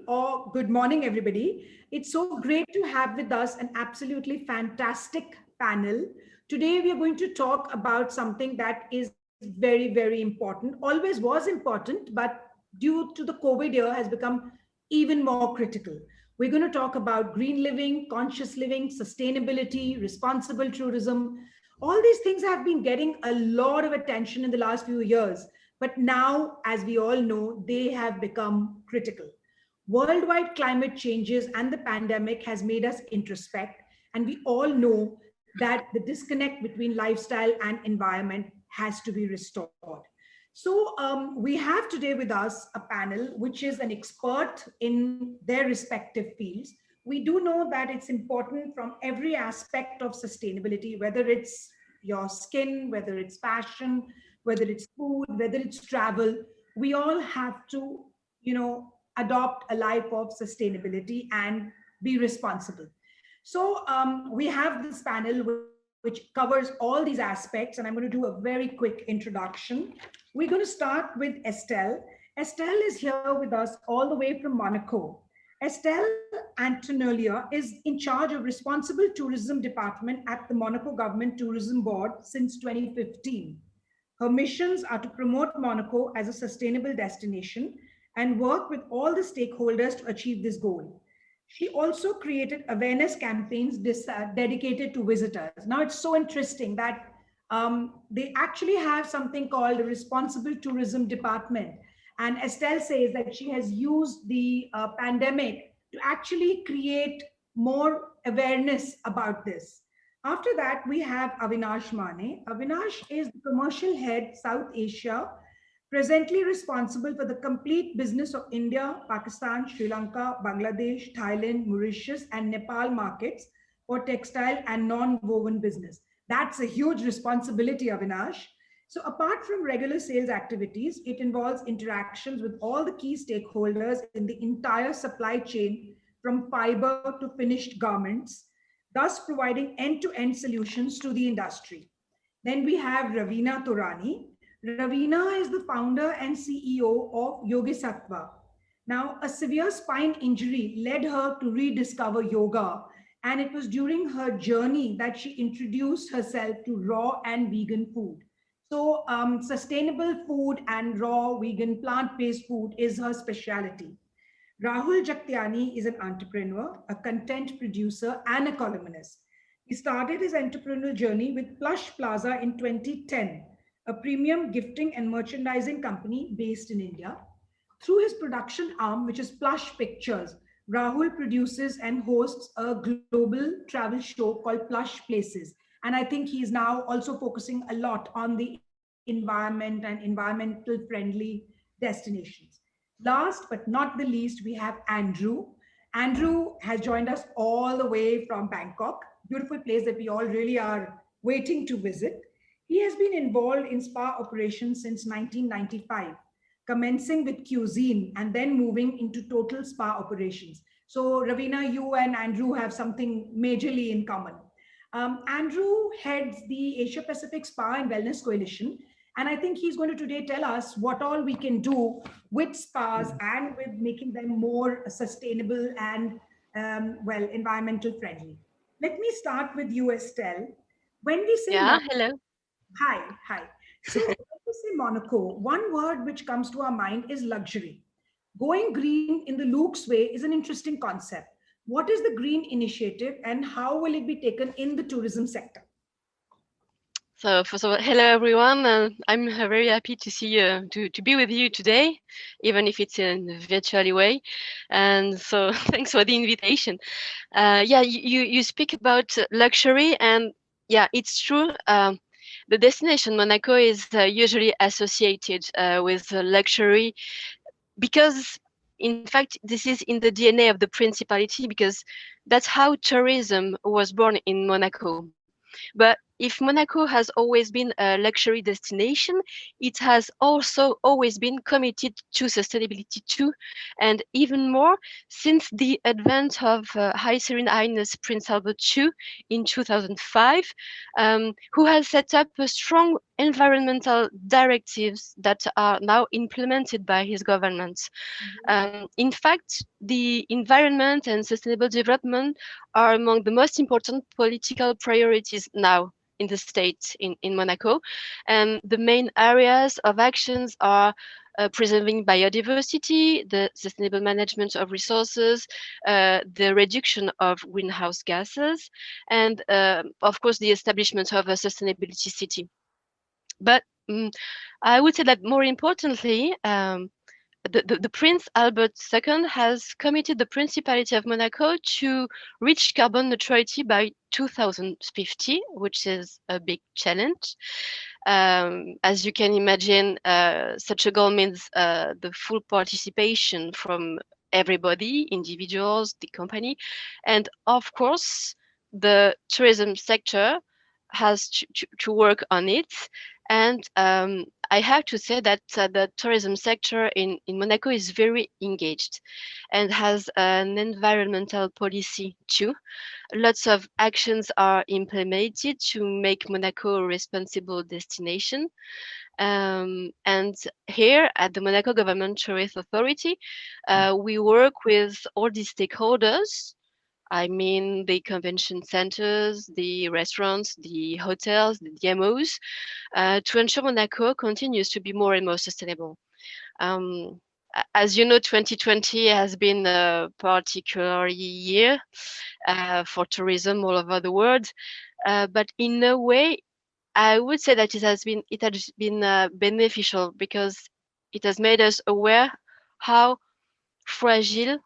or good morning, everybody. It's so great to have with us an absolutely fantastic panel. Today, we are going to talk about something that is very, very important, always was important, but due to the COVID year has become even more critical. We're going to talk about green living, conscious living, sustainability, responsible tourism. All these things have been getting a lot of attention in the last few years, but now, as we all know, they have become critical. Worldwide climate changes and the pandemic has made us introspect, and we all know that the disconnect between lifestyle and environment has to be restored. So we have today with us a panel which is an expert in their respective fields. We do know that it's important from every aspect of sustainability, whether it's your skin, whether it's fashion, whether it's food, whether it's travel. We all have to, adopt a life of sustainability and be responsible. So we have this panel which covers all these aspects, and I'm going to do a very quick introduction. We're going to start with Estelle. Estelle is here with us all the way from Monaco. Estelle Antognelli is in charge of Responsible Tourism Department at the Monaco Government Tourism Board since 2015. Her missions are to promote Monaco as a sustainable destination and work with all the stakeholders to achieve this goal. She also created awareness campaigns dedicated to visitors. Now it's so interesting that they actually have something called the Responsible Tourism Department. And Estelle says that she has used the pandemic to actually create more awareness about this. After that, we have Avinash Mane. Avinash is the commercial head, South Asia, presently responsible for the complete business of India, Pakistan, Sri Lanka, Bangladesh, Thailand, Mauritius, and Nepal markets for textile and non-woven business. That's a huge responsibility, Avinash. So apart from regular sales activities, it involves interactions with all the key stakeholders in the entire supply chain from fiber to finished garments, thus providing end-to-end solutions to the industry. Then we have Raveena Tourani. Raveena is the founder and CEO of Yogisattva. Now, a severe spine injury led her to rediscover yoga, and it was during her journey that she introduced herself to raw and vegan food. So, sustainable food and raw, vegan, plant-based food is her specialty. Rahul Jaktiyani is an entrepreneur, a content producer, and a columnist. He started his entrepreneurial journey with Plush Plaza in 2010, a premium gifting and merchandising company based in India. Through his production arm, which is Plush Pictures, Rahul produces and hosts a global travel show called Plush Places. And I think he's now also focusing a lot on the environment and environmental friendly destinations. Last but not the least, we have Andrew. Andrew has joined us all the way from Bangkok, beautiful place that we all really are waiting to visit. He has been involved in spa operations since 1995, commencing with cuisine and then moving into total spa operations. So Raveena, you and Andrew have something majorly in common. Andrew heads the Asia Pacific Spa and Wellness Coalition, and I think he's going to today tell us what all we can do with spas and with making them more sustainable and, environmental friendly. Let me start with you, Estelle. When we say Hello. hi. So when we say Monaco, one word which comes to our mind is luxury. Going green in the Luke's way is an interesting concept. What is the green initiative and how will it be taken in the tourism sector? So first of all, hello everyone. I'm very happy to see you to be with you today, even if it's in a virtual way. And so thanks for the invitation. You speak about luxury, and yeah, it's true. The destination Monaco is usually associated with luxury because, in fact, this is in the DNA of the principality because that's how tourism was born in Monaco. But if Monaco has always been a luxury destination, it has also always been committed to sustainability too, and even more since the advent of High Serene Highness Prince Albert II in 2005, who has set up a strong environmental directives that are now implemented by his government. In fact, the environment and sustainable development are among the most important political priorities now in the state in Monaco. And the main areas of actions are preserving biodiversity, the sustainable management of resources, the reduction of greenhouse gases, and of course, the establishment of a sustainability city. But I would say that more importantly, the Prince Albert II has committed the Principality of Monaco to reach carbon neutrality by 2050, which is a big challenge. As you can imagine, such a goal means the full participation from everybody, individuals, the company, and of course, the tourism sector has to work on it. And I have to say that the tourism sector in Monaco is very engaged and has an environmental policy too. Lots of actions are implemented to make Monaco a responsible destination. And here at the Monaco Government Tourist Authority, we work with all the stakeholders. I mean, the convention centers, the restaurants, the hotels, the DMOs, to ensure Monaco continues to be more and more sustainable. As you know, 2020 has been a particular year for tourism all over the world, but in a way, I would say that it has been beneficial because it has made us aware how fragile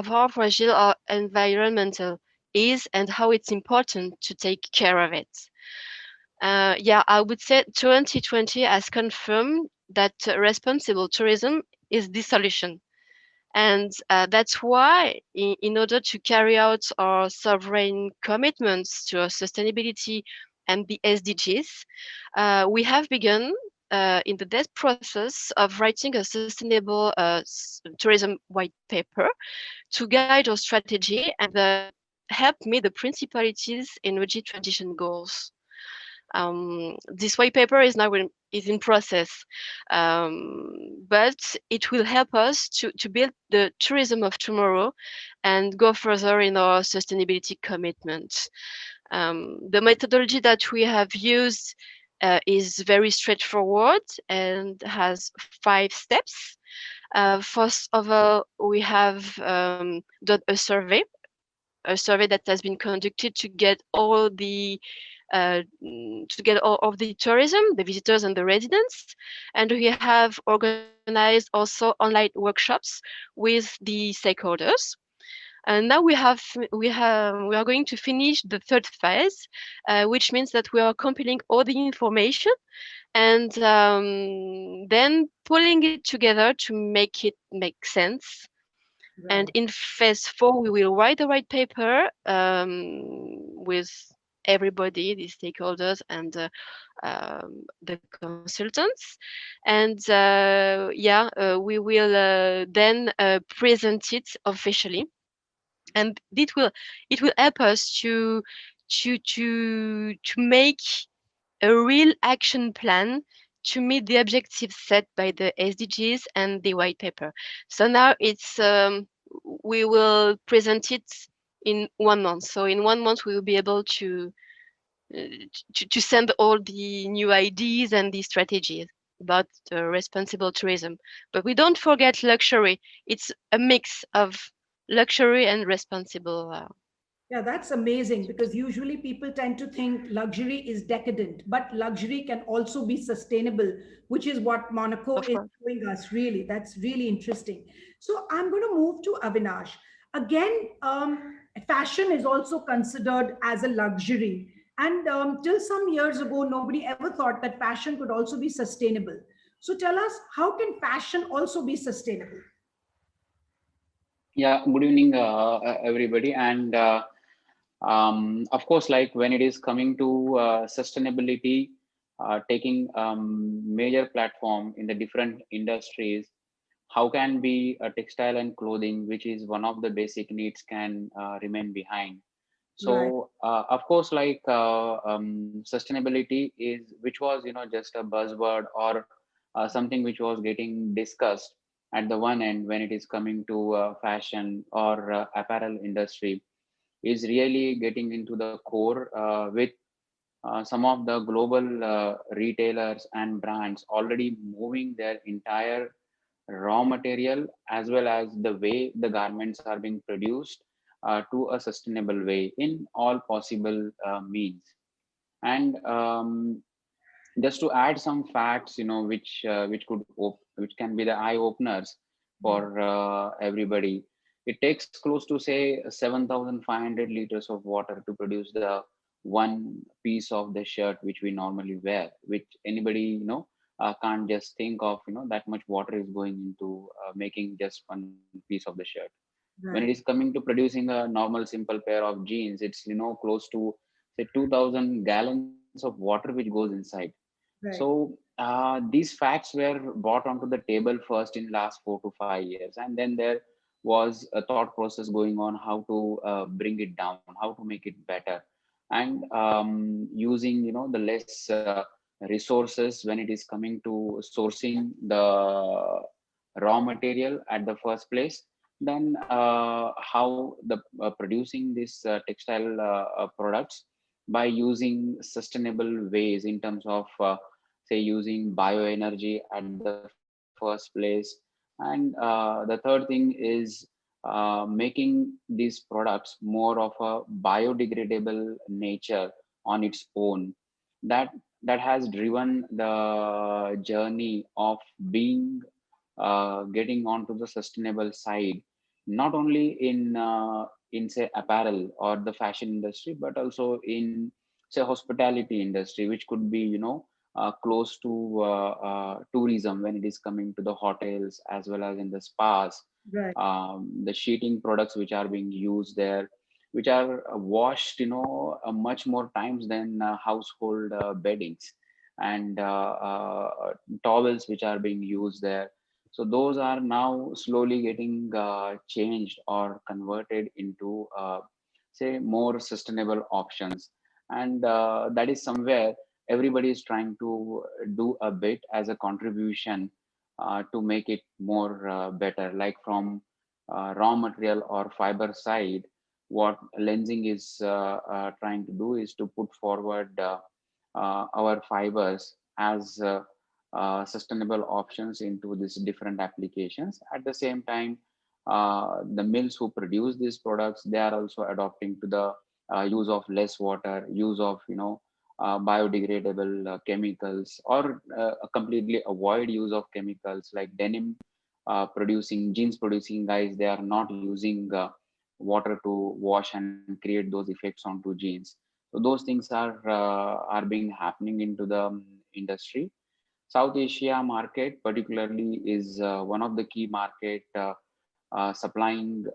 how fragile our environmental is and how it's important to take care of it. Yeah, I would say 2020 has confirmed that responsible tourism is the solution. And that's why, in order to carry out our sovereign commitments to our sustainability and the SDGs, we have begun in the desk process of writing a sustainable tourism white paper to guide our strategy and help meet the principalities' energy transition goals. This white paper is now in process, but it will help us to build the tourism of tomorrow and go further in our sustainability commitment. The methodology that we have used is very straightforward and has 5 steps. First of all, we have done a survey that has been conducted to get all of the tourism, the visitors and the residents, and we have organized also online workshops with the stakeholders. And now we are going to finish the 3rd phase, which means that we are compiling all the information and then pulling it together to make it make sense. Right. And in phase 4, we will write the white paper with everybody, the stakeholders and the consultants. And we will then present it officially. And it will help us to make a real action plan to meet the objectives set by the SDGs and the white paper. So now it's we will present it in 1 month. So in 1 month we will be able to send all the new ideas and the strategies about responsible tourism. But we don't forget luxury. It's a mix of luxury and responsible. Yeah, that's amazing because usually people tend to think luxury is decadent, but luxury can also be sustainable, which is what Monaco is showing us, really. That's really interesting. So I'm going to move to Avinash. Again, fashion is also considered as a luxury. And till some years ago, nobody ever thought that fashion could also be sustainable. So tell us, how can fashion also be sustainable? Yeah, good evening, everybody. And Of course, like when it is coming to sustainability, taking major platform in the different industries, how can be a textile and clothing, which is one of the basic needs, can remain behind? Right. So of course, like sustainability is, which was just a buzzword or something which was getting discussed at the one end when it is coming to fashion or apparel industry, is really getting into the core with some of the global retailers and brands already moving their entire raw material as well as the way the garments are being produced to a sustainable way in all possible means. And just to add some facts, which can be the eye openers for everybody. It takes close to say 7,500 liters of water to produce the one piece of the shirt which we normally wear, which anybody can't just think of that much water is going into making just one piece of the shirt. When it is Right. coming to producing a normal simple pair of jeans, it's close to say 2,000 gallons of water which goes inside. Right. So these facts were brought onto the table first in last 4 to 5 years, and then there was a thought process going on how to bring it down, how to make it better, and using the less resources when it is coming to sourcing the raw material at the first place. Then how the producing these textile products by using sustainable ways in terms of say using bioenergy at the first place. And the third thing is making these products more of a biodegradable nature on its own. That that has driven the journey of being getting onto the sustainable side, not only in say apparel or the fashion industry, but also in say hospitality industry, which could be close to tourism when it is coming to the hotels as well as in the spas. Right. The sheeting products which are being used there, which are washed much more times than household beddings, and towels which are being used there. So those are now slowly getting changed or converted into say more sustainable options. And that is somewhere everybody is trying to do a bit as a contribution to make it more better, like from raw material or fiber side. What Lenzing is trying to do is to put forward our fibers as sustainable options into these different applications. At the same time, the mills who produce these products, they are also adopting to the use of less water, use of biodegradable chemicals, or completely avoid use of chemicals like denim producing, jeans producing guys. They are not using water to wash and create those effects onto jeans. So those things are being happening into the industry. South Asia market particularly is one of the key market supplying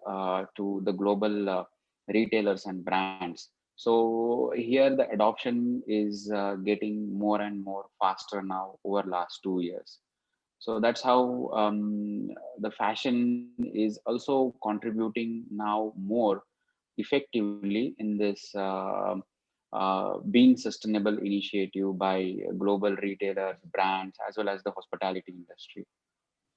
to the global retailers and brands. So here the adoption is getting more and more faster now over last 2 years. So that's how the fashion is also contributing now more effectively in this being sustainable initiative by global retailers, brands, as well as the hospitality industry.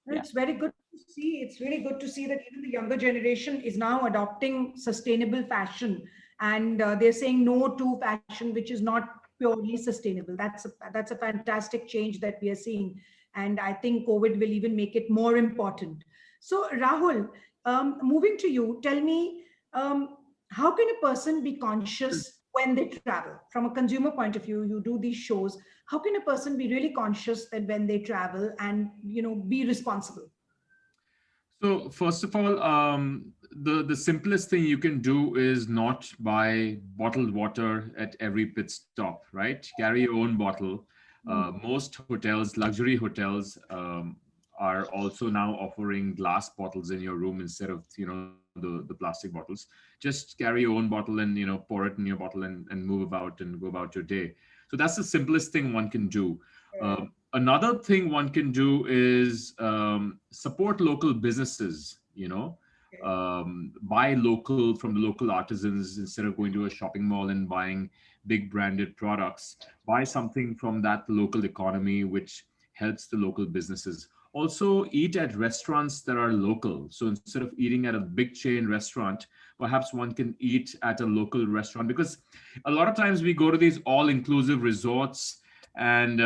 Well, Yeah. it's very good to see. It's really good to see that even the younger generation is now adopting sustainable fashion, and they're saying no to fashion which is not purely sustainable. That's a fantastic change that we are seeing, and I think COVID will even make it more important. So, Rahul, moving to you, tell me, how can a person be conscious when they travel? From a consumer point of view, you do these shows. How can a person be really conscious that when they travel and be responsible? So first of all, the simplest thing you can do is not buy bottled water at every pit stop, right? Carry your own bottle. Most hotels, luxury hotels, are also now offering glass bottles in your room instead of the plastic bottles. Just carry your own bottle and, pour it in your bottle and move about and go about your day. So that's the simplest thing one can do. Another thing one can do is support local businesses, buy local from the local artisans instead of going to a shopping mall and buying big branded products. Buy something from that local economy, which helps the local businesses. Also, eat at restaurants that are local. So instead of eating at a big chain restaurant, perhaps one can eat at a local restaurant, because a lot of times we go to these all-inclusive resorts and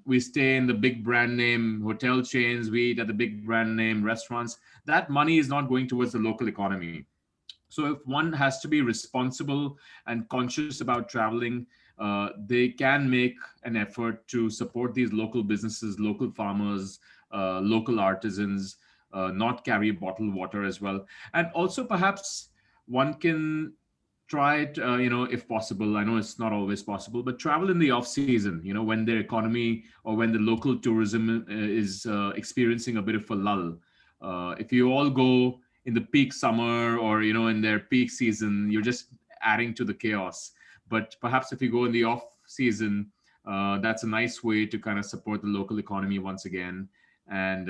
we stay in the big brand name hotel chains, we eat at the big brand name restaurants. That money is not going towards the local economy. So if one has to be responsible and conscious about traveling, they can make an effort to support these local businesses, local farmers, local artisans, not carry bottled water as well. And also perhaps one can try it, if possible. I know it's not always possible, but travel in the off season, when the economy or when the local tourism is experiencing a bit of a lull. If you all go in the peak summer or, in their peak season, you're just adding to the chaos. But perhaps if you go in the off season, that's a nice way to kind of support the local economy once again and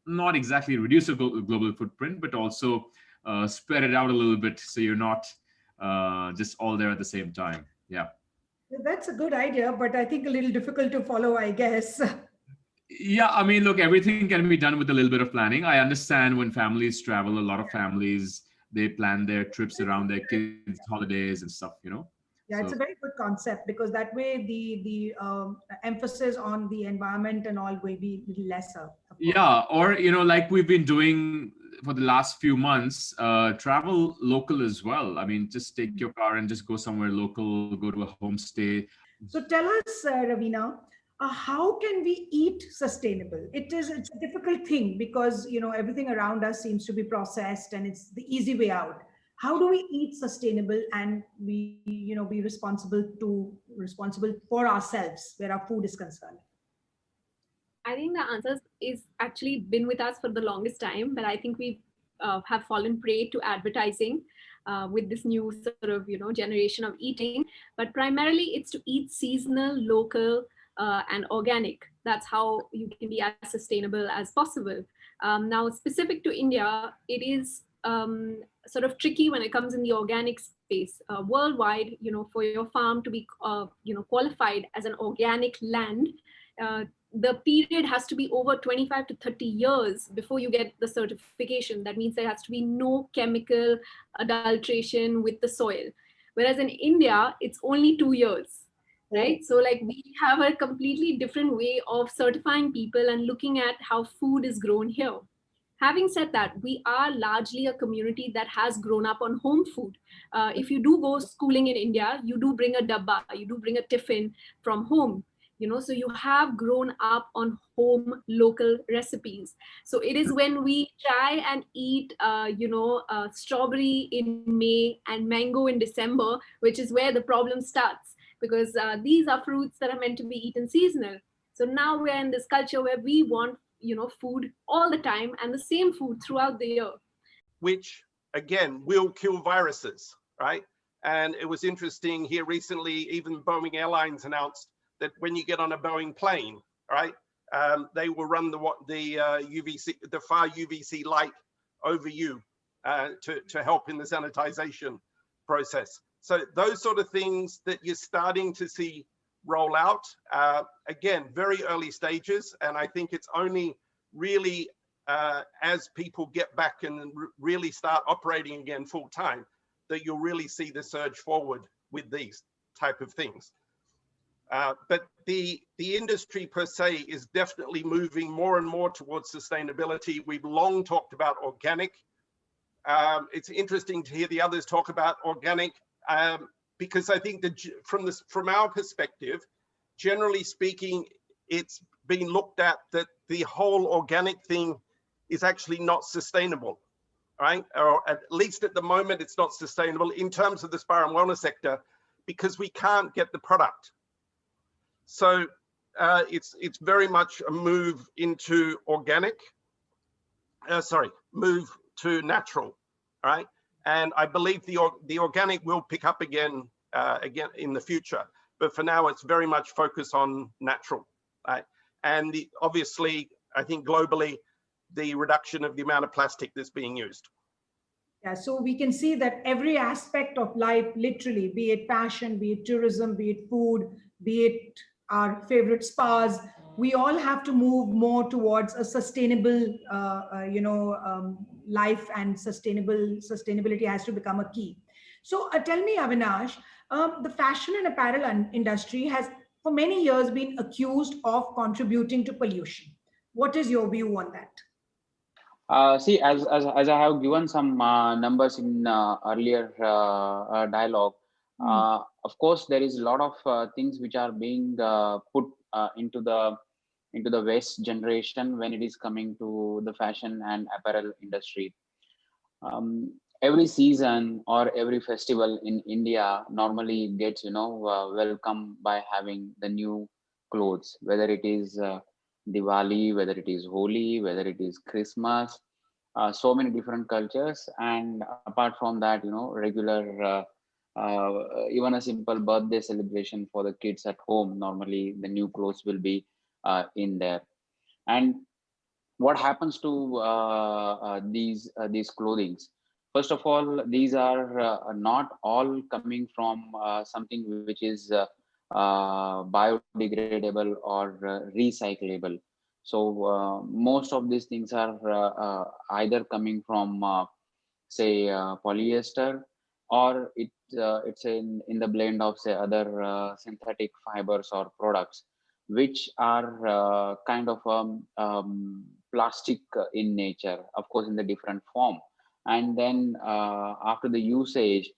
not exactly reduce your global footprint, but also spread it out a little bit so you're not just all there at the same time. Yeah. That's a good idea, but I think a little difficult to follow, I guess. Yeah, I mean, look, everything can be done with a little bit of planning. I understand when families travel, a lot of families, they plan their trips around their kids' holidays and stuff, Yeah, it's So, a very good concept, because that way the emphasis on the environment and all will be lesser. Of course. yeah, or, like we've been doing for the last few months, travel local as well. I mean, just take your car and just go somewhere local, go to a homestay. So tell us, Raveena, how can we eat sustainable? It's a difficult thing, because everything around us seems to be processed, and it's the easy way out. How do we eat sustainable and be responsible for ourselves where our food is concerned? I think the answer is actually been with us for the longest time, but I think we have fallen prey to advertising with this new sort of generation of eating. But primarily, it's to eat seasonal, local, and organic. That's how you can be as sustainable as possible. Now, specific to India, it is sort of tricky when it comes in the organic space. Worldwide, for your farm to be qualified as an organic land, the period has to be over 25 to 30 years before you get the certification. That means there has to be no chemical adulteration with the soil. Whereas in India, it's only 2 years, right? So like we have a completely different way of certifying people and looking at how food is grown here. Having said that, we are largely a community that has grown up on home food. If you do go schooling in India, you do bring a dabba, you do bring a tiffin from home. So you have grown up on home local recipes. So it is when we try and eat, strawberry in May and mango in December, which is where the problem starts, because these are fruits that are meant to be eaten seasonal. So now we're in this culture where we want, food all the time and the same food throughout the year. Which again will kill viruses, right? And it was interesting here recently, even Boeing Airlines announced that when you get on a Boeing plane, right, they will run the UVC, the far UVC light over you to help in the sanitization process. So those sort of things that you're starting to see roll out, again, very early stages. And I think it's only really as people get back and really start operating again full time, that you'll really see the surge forward with these type of things. But the industry per se is definitely moving more and more towards sustainability. We've long talked about organic. It's interesting to hear the others talk about organic, because I think that from our perspective, generally speaking, it's been looked at that the whole organic thing is actually not sustainable, right? Or at least at the moment, it's not sustainable in terms of the spa and wellness sector, because we can't get the product. So it's very much a move into organic, move to natural, right? And I believe the organic will pick up again in the future. But for now, it's very much focused on natural, right? And obviously, I think globally, the reduction of the amount of plastic that's being used. Yeah, so we can see that every aspect of life, literally, be it fashion, be it tourism, be it food, be it our favorite spas, we all have to move more towards a sustainable, life, and sustainability has to become a key. So tell me, Avinash, the fashion and apparel industry has for many years been accused of contributing to pollution. What is your view on that? See, as I have given some numbers in earlier dialogue, Hmm. of course, there is a lot of things which are being put into the waste generation when it is coming to the fashion and apparel industry. Every season or every festival in India normally gets welcome by having the new clothes, whether it is Diwali, whether it is Holi, whether it is Christmas, so many different cultures. And apart from that, regular even a simple birthday celebration for the kids at home, normally the new clothes will be in there. And what happens to these clothings? First of all, these are not all coming from something which is biodegradable or recyclable. So most of these things are either coming from say polyester, or it's in the blend of say other synthetic fibers or products which are kind of plastic in nature, of course in the different form. And then after the usage,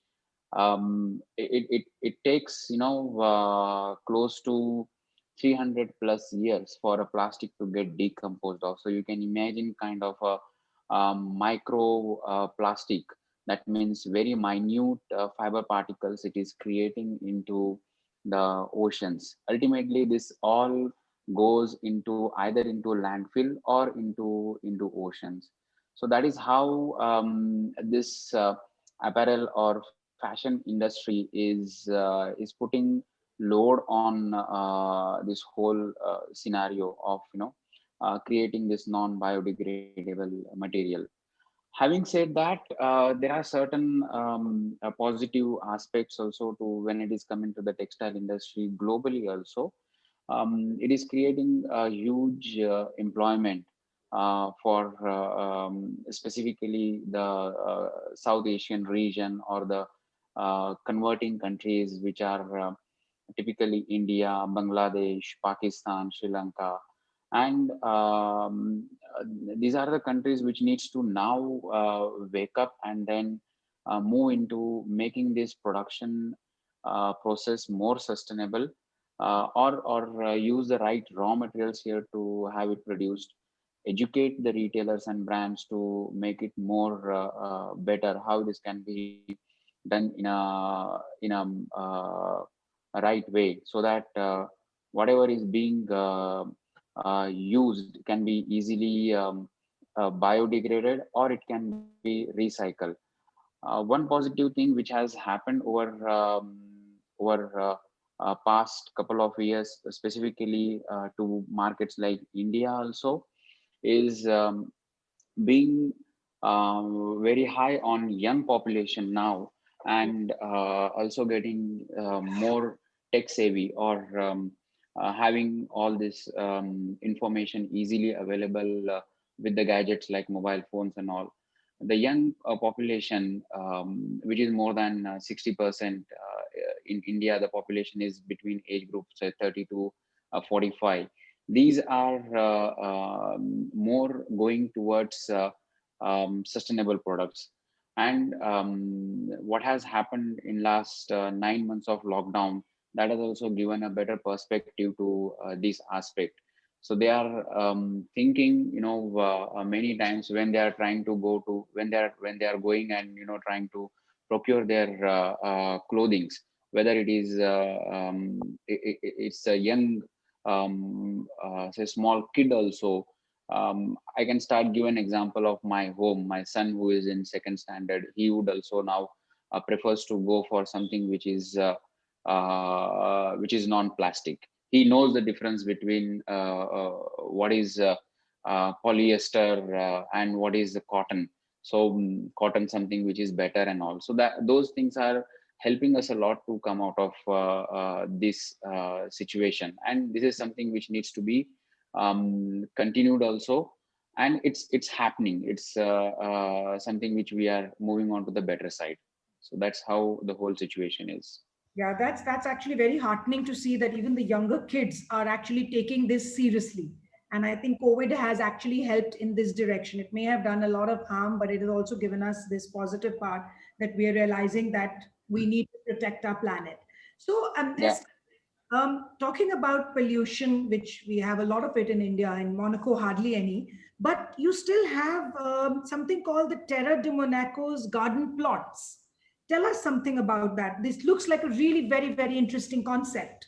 it takes close to 300 plus years for a plastic to get decomposed of. So you can imagine kind of a micro plastic, that means very minute fiber particles it is creating into the oceans. Ultimately this all goes into either into landfill or into oceans. So that is how this apparel or fashion industry is putting load on this whole scenario of creating this non-biodegradable material. Having said that, there are certain positive aspects also to when it is coming to the textile industry globally also. It is creating a huge employment for specifically the South Asian region, or the converting countries which are typically India, Bangladesh, Pakistan, Sri Lanka. And these are the countries which needs to now wake up and then move into making this production process more sustainable, or use the right raw materials here to have it produced, educate the retailers and brands to make it more better, how this can be done in a right way, so that whatever is being used can be easily biodegraded, or it can be recycled. One positive thing which has happened over past couple of years, specifically to markets like India also, is being very high on young population now, and also getting more tech savvy, or having all this information easily available with the gadgets like mobile phones and all. The young population, which is more than 60% in India, the population is between age groups 30 to 45. These are more going towards sustainable products. And what has happened in last 9 months of lockdown, that has also given a better perspective to this aspect. So they are thinking, many times when they are trying to go to, when they are going and trying to procure their clothings, whether it is it's a young say small kid also, I can start give an example of my home. My son, who is in second standard, he would also now prefers to go for something which is non-plastic. He knows the difference between what is polyester and what is the cotton. So cotton, something which is better, and also that those things are helping us a lot to come out of this situation. And this is something which needs to be continued also, and it's happening. It's something which we are moving on to the better side. So that's how the whole situation is. Yeah, that's actually very heartening to see that even the younger kids are actually taking this seriously. And I think COVID has actually helped in this direction. It may have done a lot of harm, but it has also given us this positive part that we are realizing that we need to protect our planet. So, Yeah. talking about pollution, which we have a lot of it in India, in Monaco, hardly any, but you still have something called the Terra de Monaco's garden plots. Tell us something about that. This looks like a really very, very interesting concept.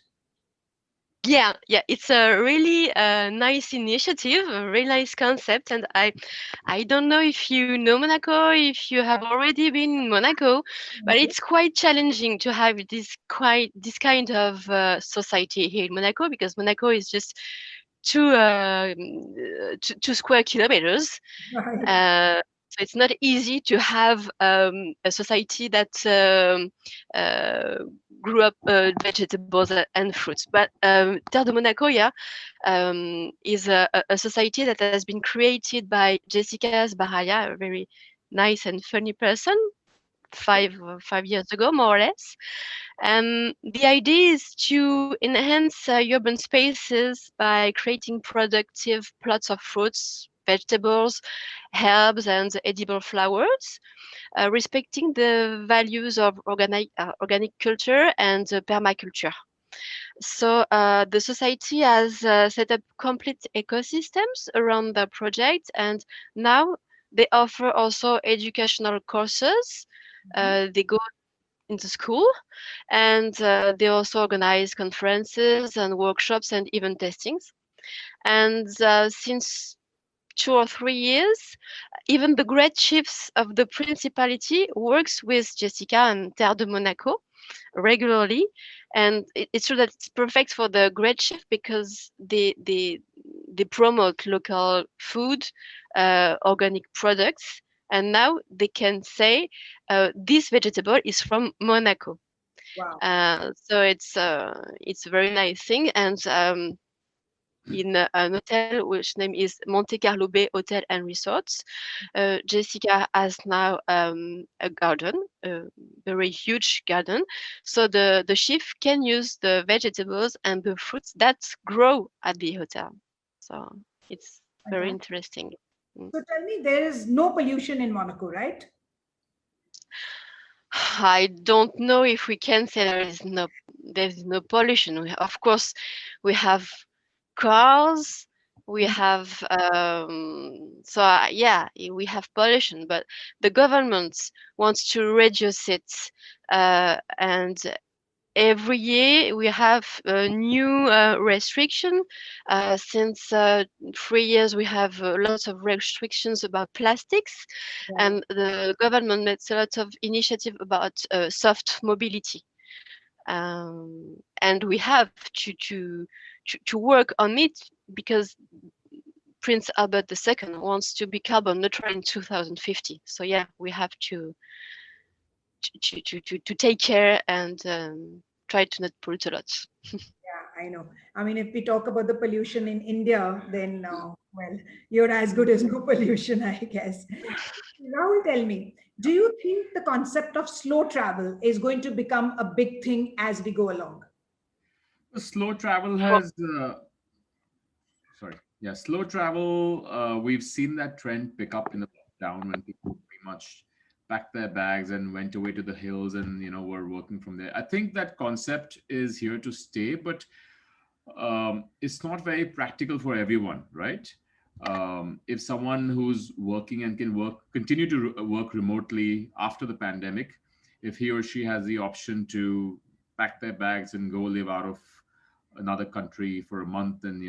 Yeah, it's a really nice initiative, a really nice concept, and I don't know if you know Monaco, if you have already been in Monaco, but it's quite challenging to have this kind of society here in Monaco, because Monaco is just 2 square kilometers. Right. So it's not easy to have a society that uh, grew up vegetables and fruits. But Terre de Monaco, yeah, is a society that has been created by Jessica Baraya, a very nice and funny person, 5 years ago, more or less. The idea is to enhance urban spaces by creating productive plots of fruits, vegetables, herbs, and edible flowers, respecting the values of organic culture and permaculture. So the society has set up complete ecosystems around the project, and now they offer also educational courses. They go into school, and they also organize conferences and workshops and even testings. And since 2 or 3 years, even the great chiefs of the principality works with Jessica and Terre de Monaco regularly. And it's true that it's perfect for the great chief, because they promote local food, organic products, and now they can say this vegetable is from Monaco. Wow. So it's a very nice thing. And in an hotel which name is Monte Carlo Bay Hotel and Resorts, Jessica has now a garden, a very huge garden. So the chef can use the vegetables and the fruits that grow at the hotel. So it's very Fantastic. interesting. Mm. So tell me, there is no pollution in Monaco, right? I don't know if we can say there's no pollution. Of course, we have cars, we have yeah, we have pollution, but the government wants to reduce it, and every year we have a new restriction. Since 3 years we have lots of restrictions about plastics, Right. and the government makes a lot of initiative about soft mobility, and we have to work on it, because Prince Albert II wants to be carbon neutral in 2050. So yeah, we have to take care and try to not pollute a lot. Yeah, I know. I mean, if we talk about the pollution in India, then, well, you're as good as no pollution, I guess. Now tell me, do you think the concept of slow travel is going to become a big thing as we go along? Slow travel For has, sorry, yeah, slow travel. We've seen that trend pick up in the lockdown when people pretty much packed their bags and went away to the hills and were working from there. I think that concept is here to stay, but it's not very practical for everyone, right? If someone who's working and can continue to work remotely after the pandemic, if he or she has the option to pack their bags and go live out of another country for a month and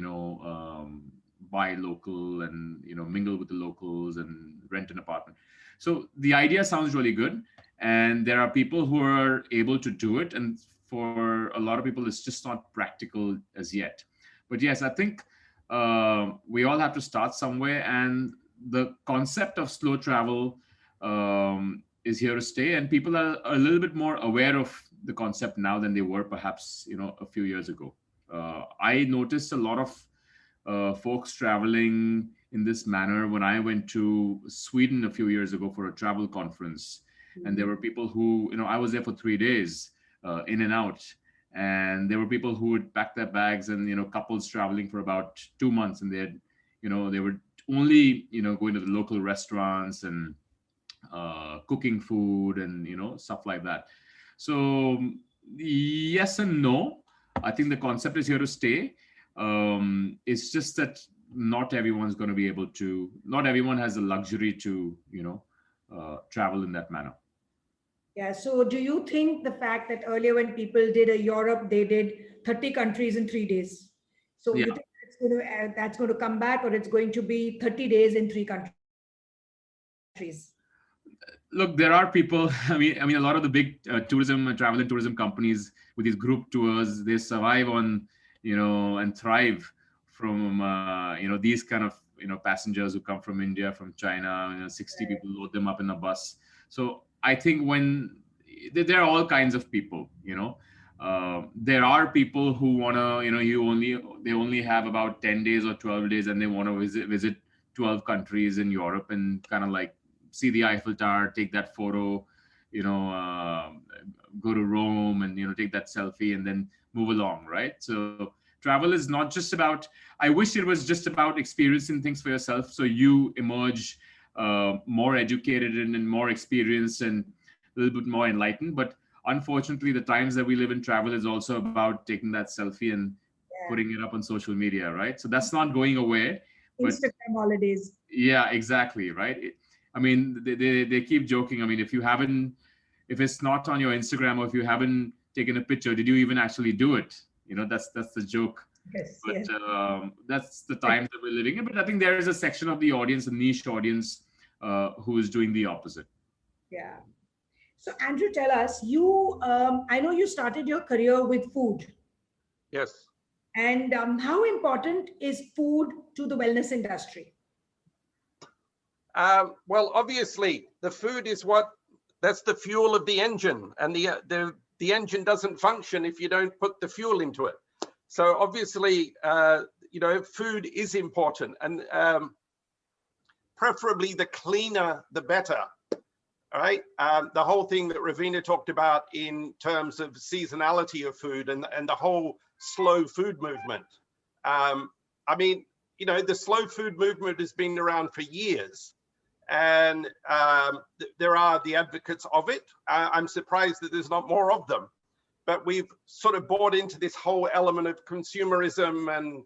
buy local and, mingle with the locals and rent an apartment. So the idea sounds really good. And there are people who are able to do it. And for a lot of people, it's just not practical as yet. But yes, I think we all have to start somewhere. And the concept of slow travel is here to stay. And people are a little bit more aware of the concept now than they were perhaps, a few years ago. I noticed a lot of folks traveling in this manner when I went to Sweden a few years ago for a travel conference. And there were people who, I was there for 3 days, in and out. And there were people who would pack their bags and, couples traveling for about 2 months. And they had, they were only, going to the local restaurants and cooking food and, stuff like that. So yes and no. I think the concept is here to stay. It's just that not everyone's going to be able to, not everyone has the luxury to, travel in that manner. Yeah. So do you think the fact that earlier when people did a Europe, they did 30 countries in 3 days. So Yeah. you think that's going to come back, or it's going to be 30 days in 3 countries? Look, there are people, I mean, a lot of the big travel and tourism companies with these group tours, they survive on, and thrive from, these kind of, passengers who come from India, from China, 60 people load them up in a bus. So I think there are all kinds of people, there are people who want to, they only have about 10 days or 12 days and they want to visit 12 countries in Europe and kind of like see the Eiffel Tower, take that photo, go to Rome and, take that selfie and then move along, right? So travel is not just about, I wish it was just about experiencing things for yourself. So you emerge more educated and more experienced and a little bit more enlightened. But unfortunately, the times that we live in, travel is also about taking that selfie and putting it up on social media, right? So that's not going away. Instagram holidays. Yeah, exactly, right? I mean, they keep joking. I mean, if it's not on your Instagram or if you haven't taken a picture, did you even actually do it? That's the joke. Yes, But yes. that's the times that we're living in. But I think there is a section of the audience, a niche audience, who is doing the opposite. Yeah. So Andrew, tell us, I know you started your career with food. Yes. And how important is food to the wellness industry? Well, obviously, the food is that's the fuel of the engine, and the engine doesn't function if you don't put the fuel into it. So obviously, food is important, and preferably the cleaner, the better. All right. The whole thing that Raveena talked about in terms of seasonality of food and the whole slow food movement. I mean, the slow food movement has been around for years. And there are the advocates of it. I'm surprised that there's not more of them. But we've sort of bought into this whole element of consumerism. And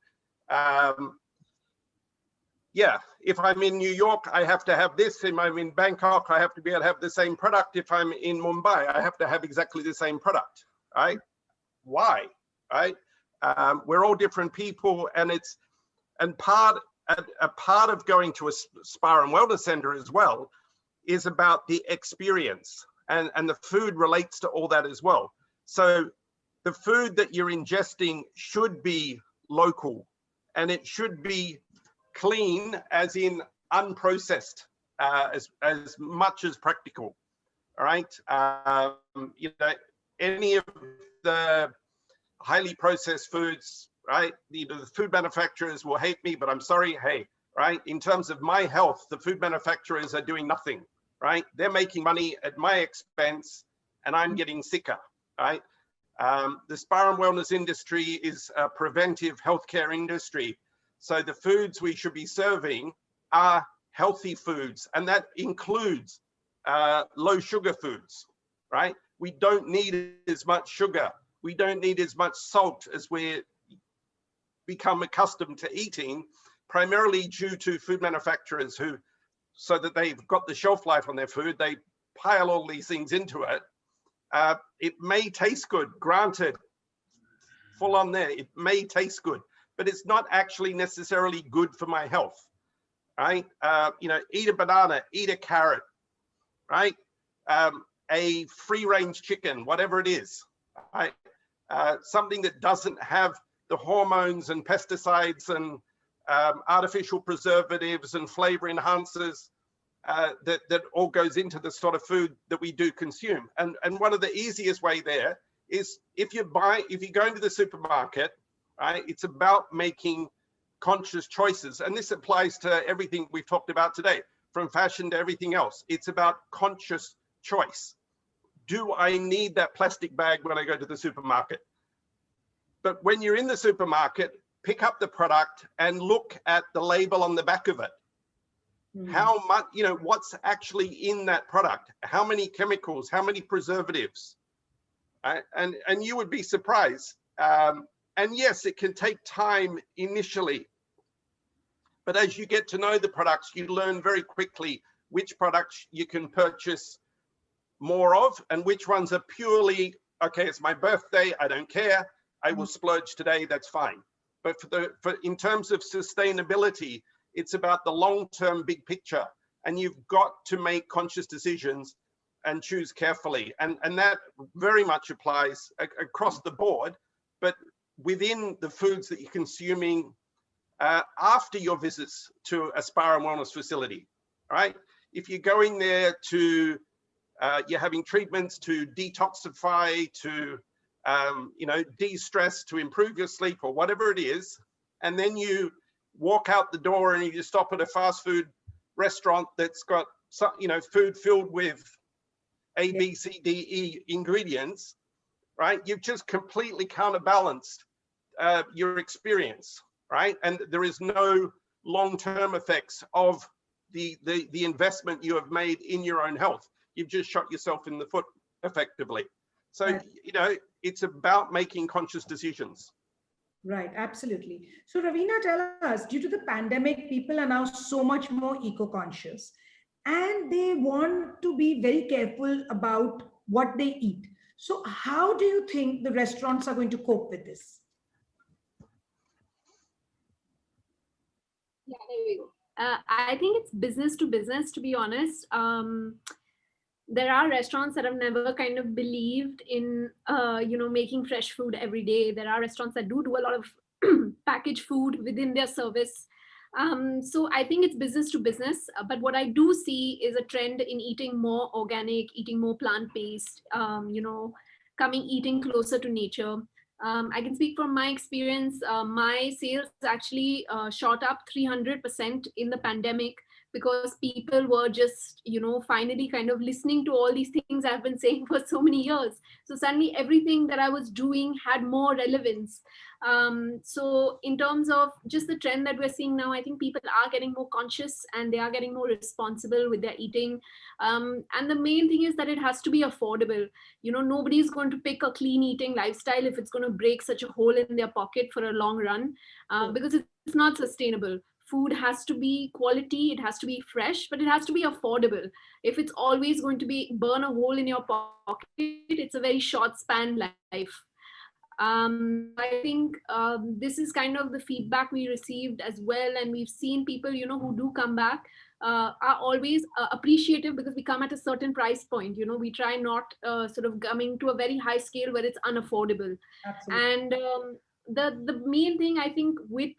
if I'm in New York, I have to have this. If I'm in Bangkok, I have to be able to have the same product. If I'm in Mumbai, I have to have exactly the same product, right? Why, right? We're all different people, and a part of going to a spa and wellness center as well is about the experience, and the food relates to all that as well. So the food that you're ingesting should be local, and it should be clean, as in unprocessed, as much as practical. All right. Any of the highly processed foods, right? The food manufacturers will hate me, but I'm sorry. Hey, right? In terms of my health, the food manufacturers are doing nothing, right? They're making money at my expense, and I'm getting sicker, right? The spa and wellness industry is a preventive healthcare industry. So the foods we should be serving are healthy foods, and that includes low sugar foods, right? We don't need as much sugar. We don't need as much salt as we become accustomed to eating, primarily due to food manufacturers who, so that they've got the shelf life on their food, they pile all these things into it. It may taste good, granted, full on there, it may taste good, but it's not actually necessarily good for my health, right? You know, eat a banana, eat a carrot, right? A free-range chicken, whatever it is, right? Something that doesn't have the hormones and pesticides and artificial preservatives and flavor enhancers that all goes into the sort of food that we do consume. And one of the easiest way there is if you go into the supermarket, right, it's about making conscious choices. And this applies to everything we've talked about today, from fashion to everything else. It's about conscious choice. Do I need that plastic bag when I go to the supermarket? But when you're in the supermarket, pick up the product and look at the label on the back of it. How much, you know, what's actually in that product? How many chemicals, how many preservatives? And you would be surprised. And yes, it can take time initially, but as you get to know the products, you learn very quickly which products you can purchase more of and which ones are purely, okay, it's my birthday, I don't care, I will splurge today, that's fine. But in terms of sustainability, it's about the long-term big picture, and you've got to make conscious decisions and choose carefully. And that very much applies across the board, but within the foods that you're consuming after your visits to a spa and wellness facility, right? If you're going there to, you're having treatments to detoxify, to, you know, de-stress, to improve your sleep or whatever it is, and then you walk out the door and you stop at a fast food restaurant that's got some, you know, food filled with A, B, C, D, E ingredients, right? You've just completely counterbalanced your experience, right? And there is no long-term effects of the investment you have made in your own health. You've just shot yourself in the foot effectively. So, you know, it's about making conscious decisions. Right, absolutely. So Raveena, tell us, due to the pandemic, people are now so much more eco-conscious and they want to be very careful about what they eat. So how do you think the restaurants are going to cope with this? Yeah, there we go. I think it's business to business, to be honest. There are restaurants that have never kind of believed in, you know, making fresh food every day. There are restaurants that do a lot of packaged food within their service. So I think it's business to business. But what I do see is a trend in eating more organic, eating more plant-based, you know, eating closer to nature. I can speak from my experience. My sales actually shot up 300% in the pandemic because people were just, you know, finally kind of listening to all these things I've been saying for so many years. So suddenly everything that I was doing had more relevance. So in terms of just the trend that we're seeing now, I think people are getting more conscious and they are getting more responsible with their eating. And the main thing is that it has to be affordable. You know, nobody's going to pick a clean eating lifestyle if it's going to break such a hole in their pocket for a long run, because it's not sustainable. Food has to be quality, it has to be fresh, but it has to be affordable. If it's always going to be burn a hole in your pocket, it's a very short span life. I think this is kind of the feedback we received as well, and we've seen people, you know, who do come back are always appreciative because we come at a certain price point. You know, we try not sort of coming to a very high scale where it's unaffordable. Absolutely. And the main thing I think with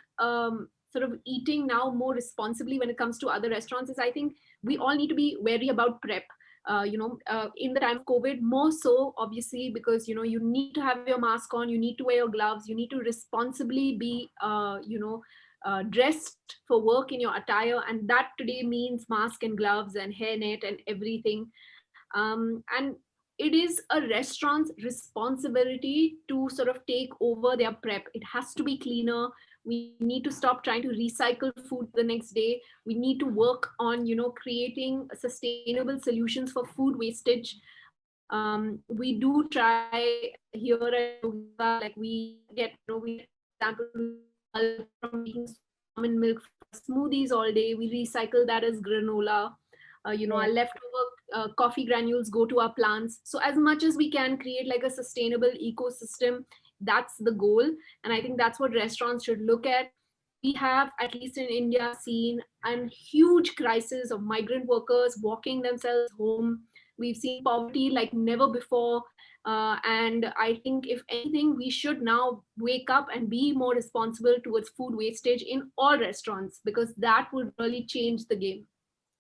sort of eating now more responsibly when it comes to other restaurants is I think we all need to be wary about prep. You know, in the time of COVID, more so obviously because, you know, you need to have your mask on, you need to wear your gloves, you need to responsibly be, you know, dressed for work in your attire. And that today means mask and gloves and hairnet and everything. And it is a restaurant's responsibility to sort of take over their prep. It has to be cleaner. We need to stop trying to recycle food the next day. We need to work on, you know, creating sustainable solutions for food wastage. We do try here at Yogisattva, like we get, you know, we example from making almond milk smoothies all day. We recycle that as granola. You know, our leftover coffee granules go to our plants. So as much as we can create like a sustainable ecosystem that's the goal. And I think that's what restaurants should look at. We have, at least in India, seen a huge crisis of migrant workers walking themselves home. We've seen poverty like never before. And I think, if anything, we should now wake up and be more responsible towards food wastage in all restaurants, because that would really change the game.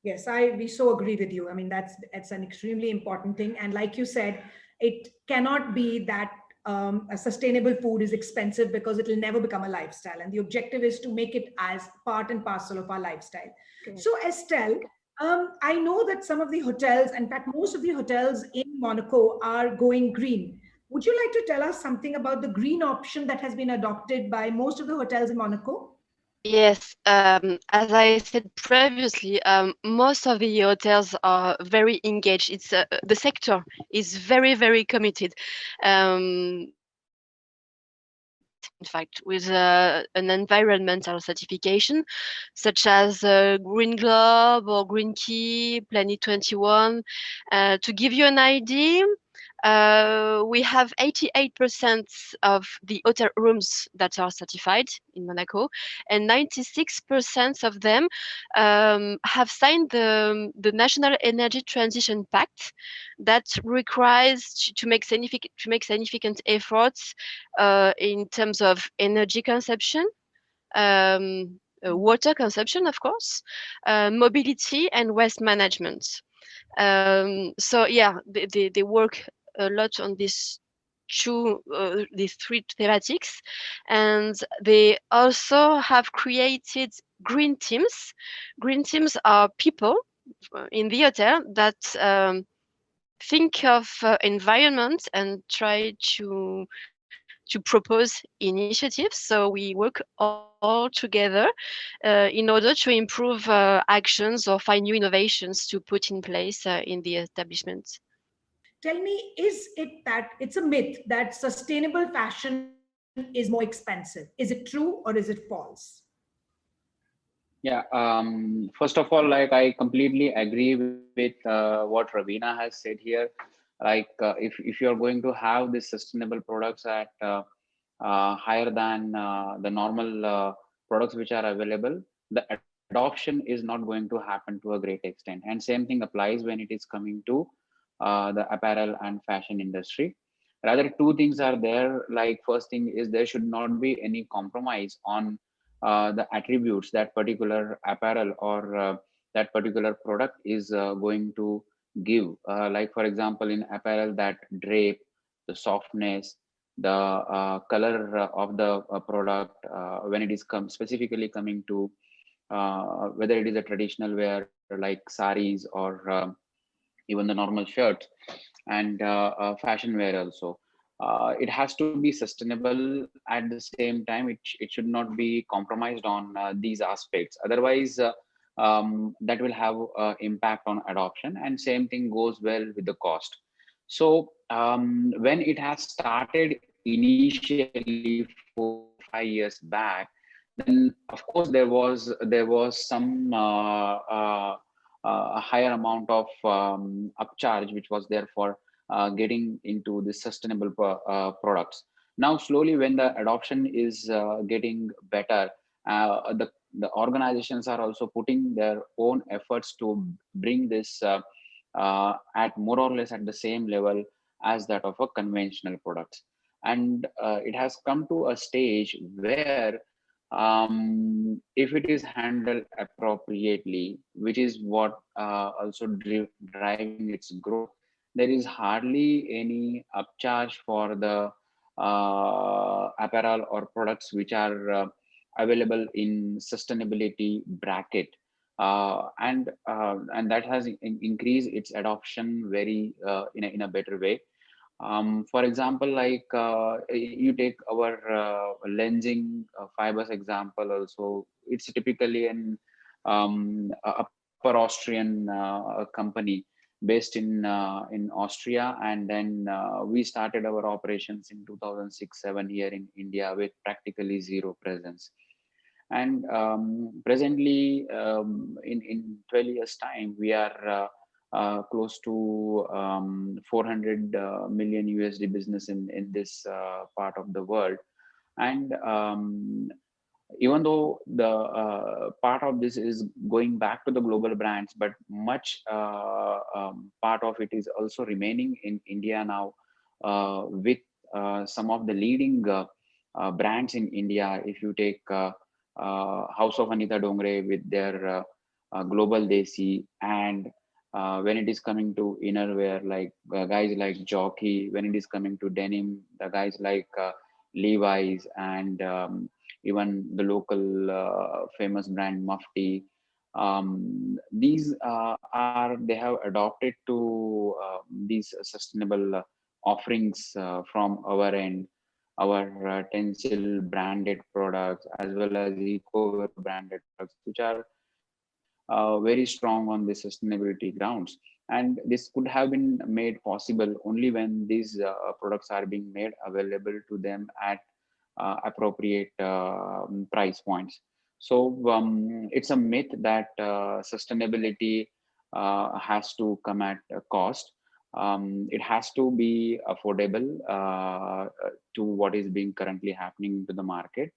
Yes, I we so agree with you. I mean, that's an extremely important thing. And like you said, it cannot be that a sustainable food is expensive, because it will never become a lifestyle. And the objective is to make it as part and parcel of our lifestyle. Correct. So, Estelle, I know that some of the hotels, in fact, most of the hotels in Monaco are going green. Would you like to tell us something about the green option that has been adopted by most of the hotels in Monaco? Yes, as I said previously, most of the hotels are very engaged. It's the sector is very, very committed. In fact, with an environmental certification, such as Green Globe or Green Key, Planet 21. To give you an idea, we have 88% of the hotel rooms that are certified in Monaco, and 96% of them have signed the National Energy Transition Pact that requires to make significant efforts in terms of energy consumption, water consumption, of course, mobility, and waste management. So yeah, they work a lot on these three thematics, and they also have created green teams. Green teams are people in the hotel that think of environment and try to propose initiatives. So we work all together in order to improve actions or find new innovations to put in place in the establishment. Tell me, is it that it's a myth that sustainable fashion is more expensive? Is it true or is it false? Yeah, first of all, like I completely agree with what Raveena has said here. Like if you're going to have these sustainable products at higher than the normal products which are available, the adoption is not going to happen to a great extent. And same thing applies when it is coming to the apparel and fashion industry. Rather, two things are there. Like first thing is there should not be any compromise on the attributes that particular apparel or that particular product is going to give. Like for example, in apparel, that drape, the softness, the color of the product, when it is specifically coming to whether it is a traditional wear like saris or even the normal shirts, and fashion wear also. It has to be sustainable at the same time. It should not be compromised on these aspects. Otherwise, that will have impact on adoption. And same thing goes well with the cost. So when it has started initially 4 to 5 years back, then of course there was some a higher amount of upcharge which was there for getting into the sustainable products. Now slowly, when the adoption is getting better, the organizations are also putting their own efforts to bring this at more or less at the same level as that of a conventional products. And it has come to a stage where if it is handled appropriately, which is what also driving its growth, there is hardly any upcharge for the apparel or products which are available in sustainability bracket, and that has increased its adoption very in a better way. For example, like you take our Lenzing fibers example also. It's typically an upper Austrian company based in Austria, and then we started our operations in 2006-7 here in India with practically zero presence. And presently, in 12 years time, we are close to 400 million USD business in this part of the world. And even though the part of this is going back to the global brands, but much part of it is also remaining in India now, with some of the leading brands in India. If you take House of Anita Dongre with their global desi, and when it is coming to innerwear, like guys like Jockey, when it is coming to denim, the guys like Levi's, and even the local famous brand Mufti. These they have adopted to these sustainable offerings from our end, our Tencel branded products as well as eco branded products, which are very strong on the sustainability grounds. And this could have been made possible only when these products are being made available to them at appropriate price points. So it's a myth that sustainability has to come at a cost. It has to be affordable to what is being currently happening to the market,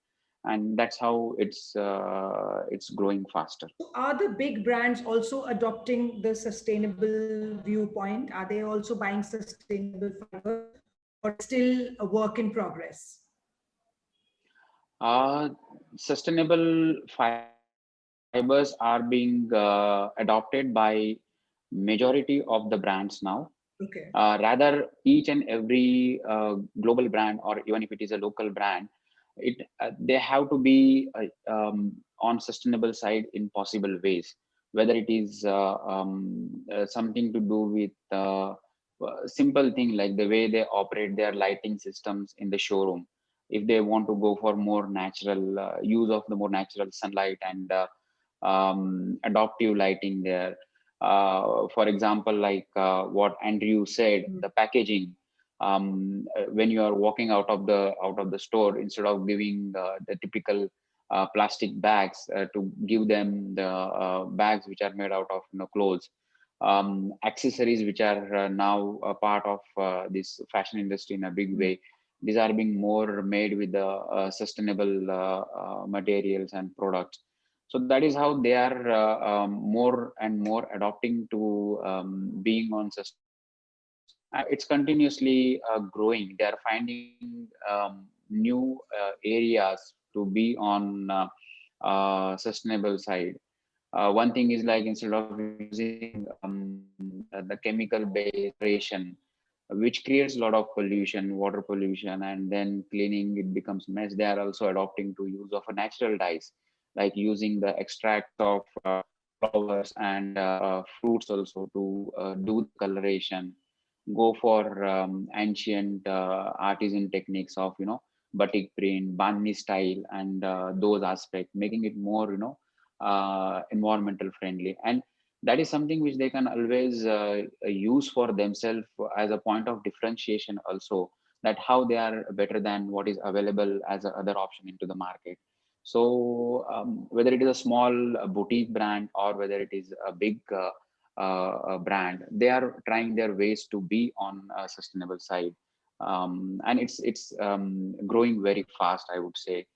and that's how it's growing faster. Are the big brands also adopting the sustainable viewpoint? Are they also buying sustainable fibers, or it's still a work in progress? Sustainable fibers are being adopted by majority of the brands now. Okay. Rather, each and every global brand, or even if it is a local brand, they have to be on sustainable side in possible ways. Whether it is something to do with simple thing like the way they operate their lighting systems in the showroom. If they want to go for more natural use of the more natural sunlight and adaptive lighting there. For example, like what Andrew said, the packaging. When you are walking out of the store, instead of giving the typical plastic bags, to give them the bags which are made out of clothes, accessories which are now a part of this fashion industry in a big way. These are being more made with the sustainable materials and products. So that is how they are more and more adopting to being on sustainable side. It's continuously growing. They are finding new areas to be on sustainable side. One thing is like, instead of using the chemical based ration, which creates a lot of pollution, water pollution, and then cleaning it becomes mess, they are also adopting to use of a natural dyes, like using the extract of flowers and fruits also to do the coloration. Go for ancient artisan techniques of batik print, bandi style, and those aspects, making it more environmental friendly. And that is something which they can always use for themselves as a point of differentiation also, that how they are better than what is available as a other option into the market. So whether it is a small boutique brand or whether it is a big brand, they are trying their ways to be on a sustainable side. And it's growing very fast, I would say,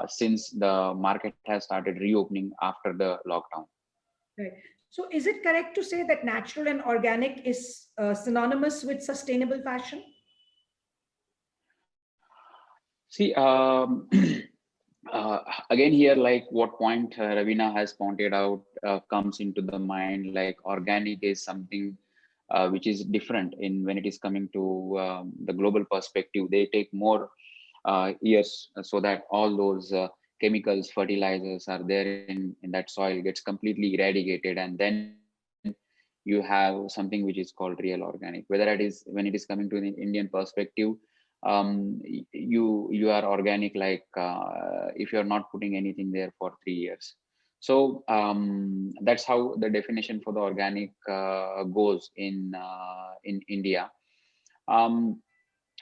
since the market has started reopening after the lockdown. Right. So is it correct to say that natural and organic is synonymous with sustainable fashion? See, again here, like what point Raveena has pointed out comes into the mind, like organic is something which is different in when it is coming to the global perspective. They take more years so that all those chemicals, fertilizers are there in that soil, gets completely eradicated, and then you have something which is called real organic. Whether it is when it is coming to the Indian perspective, you are organic like if you're not putting anything there for 3 years. So that's how the definition for the organic goes in India. um,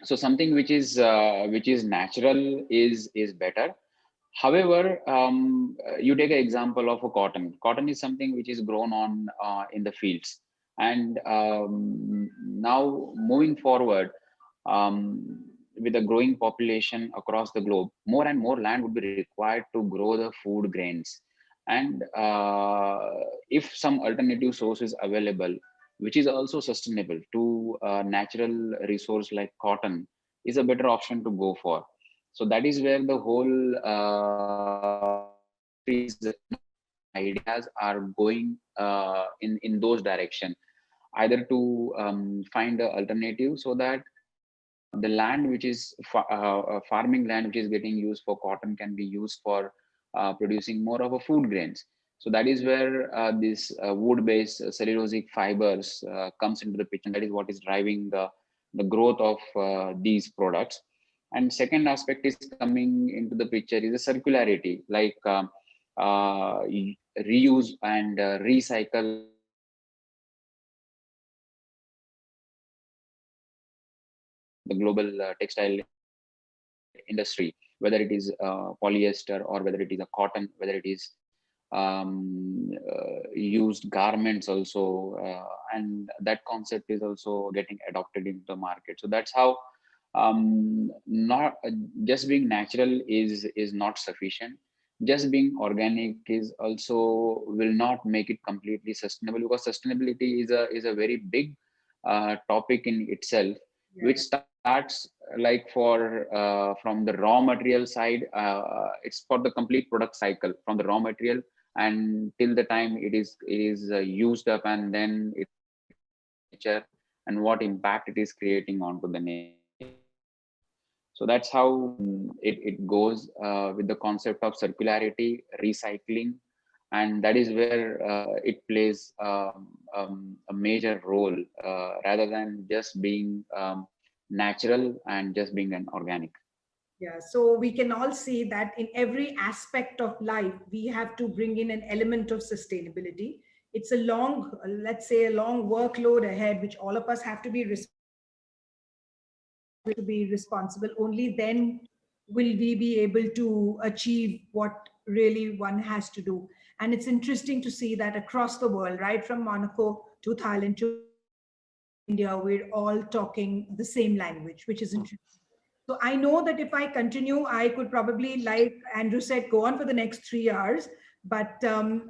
so something which is natural is better. However, you take an example of a cotton. Cotton is something which is grown on in the fields, And now moving forward, with a growing population across the globe, more and more land would be required to grow the food grains. And if some alternative source is available, which is also sustainable to a natural resource like cotton, is a better option to go for. So that is where the whole industries ideas are going in those direction, either to find an alternative so that the land which is farming land which is getting used for cotton can be used for producing more of a food grains. So that is where this wood-based cellulosic fibers comes into the picture. That is what is driving the growth of these products. And second aspect is coming into the picture is the circularity, like reuse and recycle the global textile industry, whether it is polyester or whether it is a cotton, whether it is used garments also, and that concept is also getting adopted into the market. So that's how not just being natural is not sufficient. Just being organic is also will not make it completely sustainable, because sustainability is a very big topic in itself, which starts like for from the raw material side. It's for the complete product cycle from the raw material and till the time it is used up, and then it nature and what impact it is creating onto the nature. So that's how it goes with the concept of circularity, recycling, and that is where it plays a major role rather than just being natural and just being an organic. Yeah, so we can all see that in every aspect of life, we have to bring in an element of sustainability. It's a long, let's say, a long workload ahead, which all of us have to be responsible. Only then will we be able to achieve what really one has to do. And it's interesting to see that across the world, right from Monaco to Thailand to India, we're all talking the same language, which is interesting. So I know that if I continue, I could probably, like Andrew said, go on for the next 3 hours. But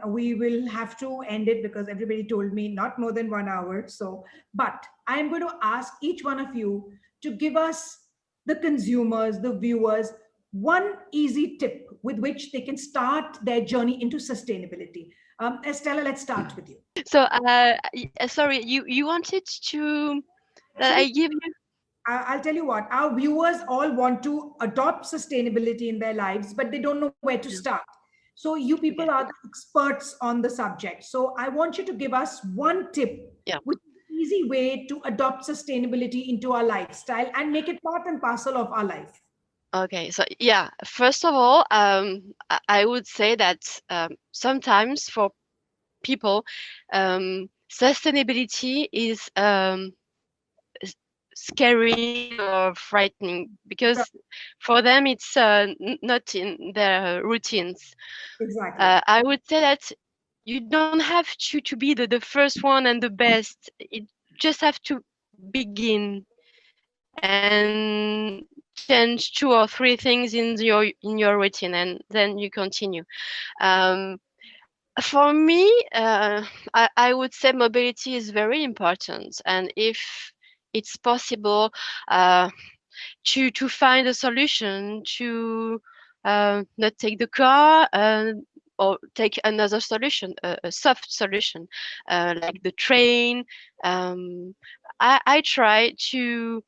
we will have to end it because everybody told me not more than 1 hour. So, but I'm going to ask each one of you to give us, the consumers, the viewers, one easy tip with which they can start their journey into sustainability. Estella, let's start with you. So, sorry, you wanted to that I Actually, give you? I'll tell you what, our viewers all want to adopt sustainability in their lives, but they don't know where to Yeah. start. So, you people Okay. are the experts on the subject. So, I want you to give us one tip, Yeah. which is an easy way to adopt sustainability into our lifestyle and make it part and parcel of our life. Okay. So yeah, first of all, I would say that sometimes for people, sustainability is scary or frightening because for them it's not in their routines. Exactly. I would say that you don't have to be the first one and the best. It just have to begin and change 2 or 3 things in your routine, and then you continue. Um, for me, I would say mobility is very important, and if it's possible, uh, to find a solution to not take the car or take another solution, a soft solution like the train. I try to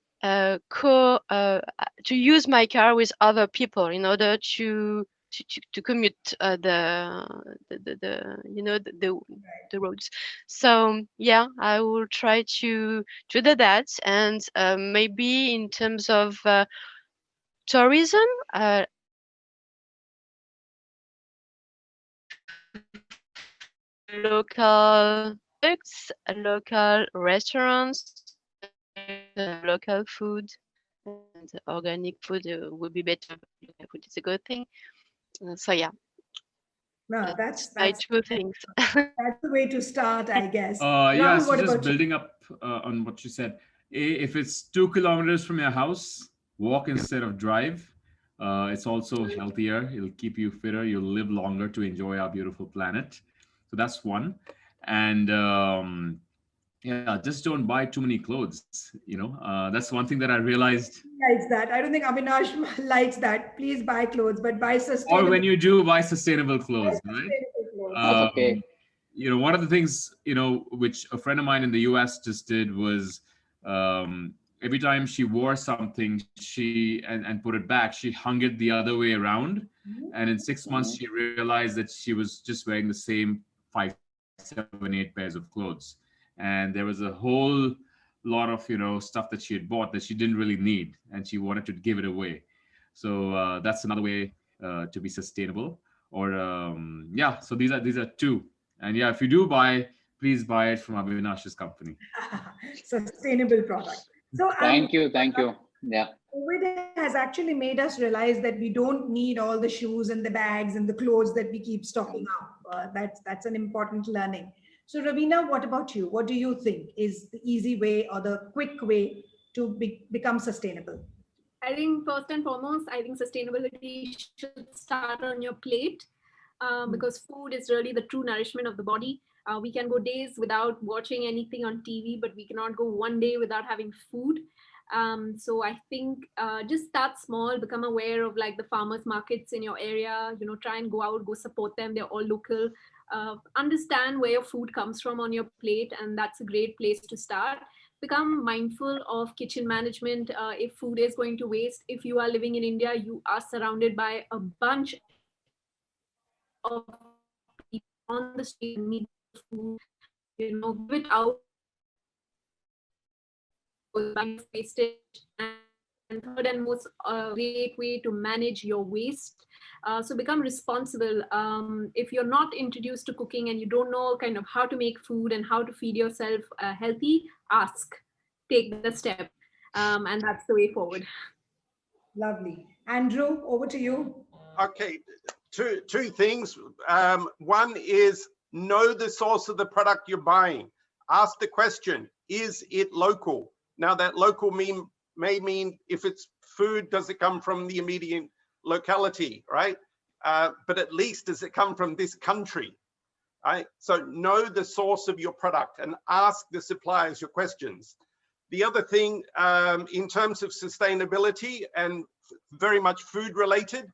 use my car with other people in order to commute the roads. So yeah, I will try to do that, and maybe in terms of tourism, local products, local restaurants, local food, and organic food would be better. Local food is a good thing. So yeah. No, that's By that's two things. that's the way to start, I guess. Yeah, Rahul, so what just about you? building up on what you said. If it's 2 kilometers from your house, walk instead of drive. It's also healthier. It'll keep you fitter. You'll live longer to enjoy our beautiful planet. So that's one. And yeah, just don't buy too many clothes. That's one thing that I realized. Likes that. I don't think Avinash likes that. Please buy clothes, but buy Or sustainable. when you do, buy sustainable Buy clothes, right? sustainable clothes. That's Um, okay. one of the things which a friend of mine in the US just did was, every time she wore something, she and put it back, she hung it the other way around, Mhm. and in 6 months Mhm. she realized that she was just wearing the same 5, 7, 8 pairs of clothes, and there was a whole lot of stuff that she had bought that she didn't really need, and she wanted to give it away. So that's another way to be sustainable. Or yeah, so these are two. And yeah, if you do buy, please buy it from Avinash's company. Sustainable product. So, Thank you. Thank you. Yeah. COVID has actually made us realize that we don't need all the shoes and the bags and the clothes that we keep stocking up. That's an important learning. So, Raveena, what about you? What do you think is the easy way or the quick way to become sustainable? I think first and foremost, I think sustainability should start on your plate, because food is really the true nourishment of the body. We can go days without watching anything on TV, but we cannot go one day without having food. So I think just start small, become aware of like the farmers markets in your area. Try and go out, go support them. They're all local. Understand where your food comes from on your plate, and that's a great place to start. Become mindful of kitchen management. If food is going to waste, if you are living in India, you are surrounded by a bunch of people on the street and need the food. Give it out, avoid buying of wastage. And third and most great way to manage your waste. So become responsible. If you're not introduced to cooking and you don't know kind of how to make food and how to feed yourself healthy, ask, take the step, and that's the way forward. Lovely. Andrew, over to you. Okay, two things. One is know the source of the product you're buying. Ask the question, is it local? Now that local may mean if it's food, does it come from the immediate locality, right? But at least does it come from this country, right? So know the source of your product and ask the suppliers your questions. The other thing, in terms of sustainability and very much food related,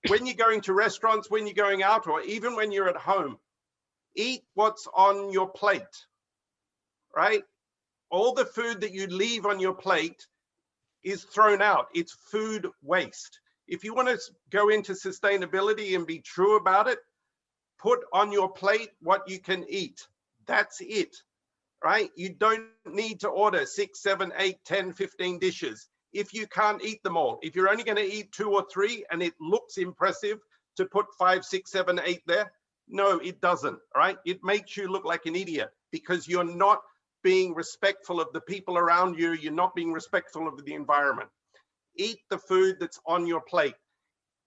when you're going to restaurants, when you're going out, or even when you're at home, eat what's on your plate, right? All the food that you leave on your plate is thrown out. It's food waste. If you want to go into sustainability and be true about it, put on your plate what you can eat. That's it, right? You don't need to order 6, 7, 8, 10, 15 dishes if you can't eat them all. If you're only going to eat 2 or 3 and it looks impressive to put 5, 6, 7, 8 there, no, it doesn't, right? It makes you look like an idiot because you're not being respectful of the people around you. You're not being respectful of the environment. Eat the food that's on your plate.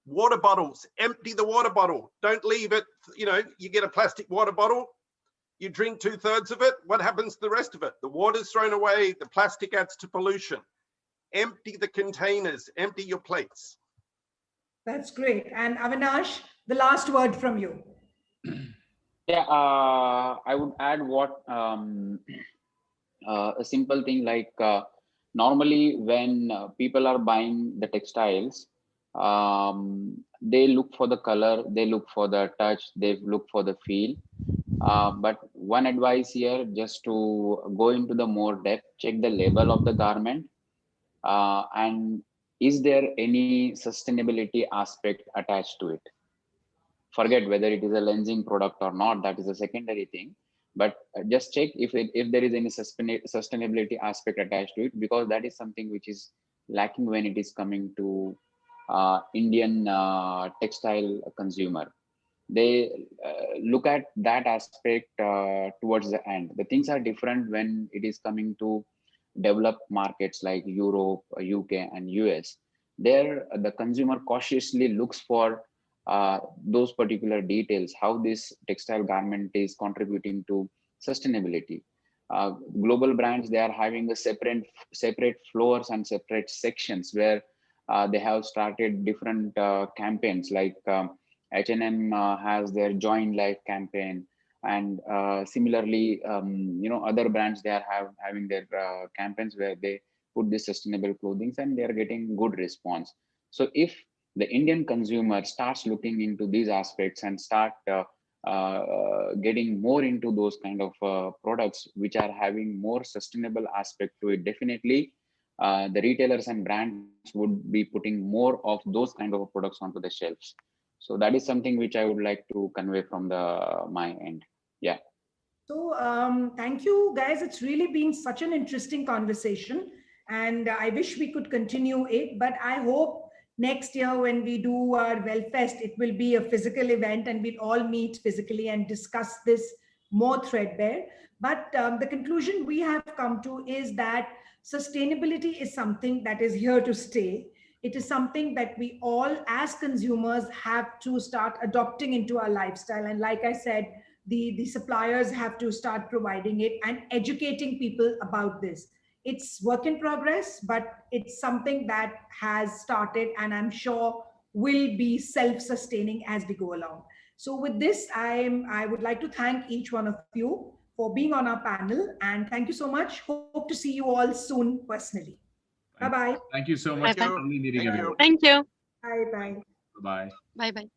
Water bottles, empty the water bottle. Don't leave it, you get a plastic water bottle, you drink 2/3 of it, what happens to the rest of it? The water's thrown away, the plastic adds to pollution. Empty the containers, empty your plates. That's great. And Avinash, the last word from you. Yeah, I would add what a simple thing like normally when people are buying the textiles, they look for the color, they look for the touch, they look for the feel. But one advice here, just to go into the more depth, check the label of the garment, and is there any sustainability aspect attached to it? Forget whether it is a Lenzing product or not, that is a secondary thing, but just check if there is any sustainability aspect attached to it, because that is something which is lacking when it is coming to Indian textile consumer. They look at that aspect towards the end. The things are different when it is coming to developed markets like Europe, UK and US. There the consumer cautiously looks for those particular details, how this textile garment is contributing to sustainability. Global brands, they are having a separate floors and separate sections where they have started different campaigns, like H&M has their Join Life campaign, and similarly, other brands, they are having their campaigns where they put this sustainable clothing, and they are getting good response. So if the Indian consumer starts looking into these aspects and start getting more into those kind of products which are having more sustainable aspect to it, definitely the retailers and brands would be putting more of those kind of products onto the shelves. So that is something which I would like to convey from my end. Yeah. So, thank you guys. It's really been such an interesting conversation, and I wish we could continue it. But I hope next year when we do our Wellfest, it will be a physical event and we'll all meet physically and discuss this more threadbare. But the conclusion we have come to is that sustainability is something that is here to stay. It is something that we all, as consumers, have to start adopting into our lifestyle. And like I said, the suppliers have to start providing it and educating people about this. It's work in progress, but it's something that has started and I'm sure will be self-sustaining as we go along. So with this, I would like to thank each one of you for being on our panel, and thank you so much. Hope to see you all soon personally. Bye bye. Thank you so much. Thank you. Lovely meeting Thank everyone. you. Thank you. Bye bye. Bye. Bye bye.